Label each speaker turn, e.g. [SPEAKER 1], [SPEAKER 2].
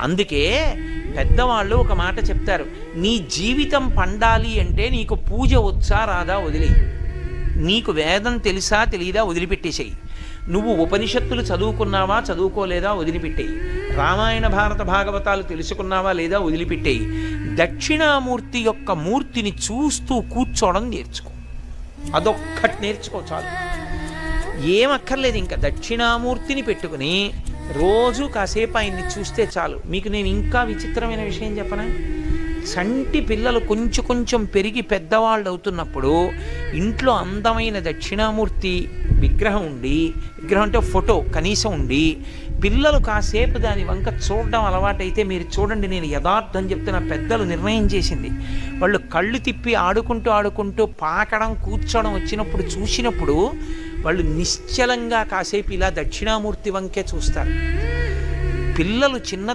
[SPEAKER 1] అందుకే పెద్దవాళ్ళు ఒక మాట చెప్తారు, నీ జీవితం పండాలి అంటే నీకు పూజ వచ్చా రాదా వదిలి, నీకు వేదం తెలుసా తెలియదా వదిలిపెట్టేసేయి, నువ్వు ఉపనిషత్తులు చదువుకున్నావా చదువుకోలేదా వదిలిపెట్టేయి, రామాయణ భారత భాగవతాలు తెలుసుకున్నావా లేదా వదిలిపెట్టేయి, దక్షిణామూర్తి యొక్క మూర్తిని చూస్తూ కూర్చోవడం నేర్చుకో, అదొక్కటి నేర్చుకో చాలు. ఏమక్కర్లేదు, ఇంకా దక్షిణామూర్తిని పెట్టుకుని రోజు కాసేపు ఆయన్ని చూస్తే చాలు. మీకు నేను ఇంకా విచిత్రమైన విషయం చెప్పనా, చంటి పిల్లలు కొంచెం కొంచెం పెరిగి పెద్దవాళ్ళు అవుతున్నప్పుడు ఇంట్లో అందమైన దక్షిణామూర్తి విగ్రహం ఉండి, విగ్రహం అంటే ఫోటో కనీసం ఉండి, పిల్లలు కాసేపు దాని వంక చూడడం అలవాటైతే మీరు చూడండి, నేను యథార్థం చెప్తున్న, పెద్దలు నిర్ణయం చేసింది, వాళ్ళు కళ్ళు తిప్పి ఆడుకుంటూ ఆడుకుంటూ పాకడం కూర్చోవడం వచ్చినప్పుడు చూసినప్పుడు వాళ్ళు నిశ్చలంగా కాసేపు ఇలా దక్షిణామూర్తి వంకే చూస్తారు. పిల్లలు చిన్న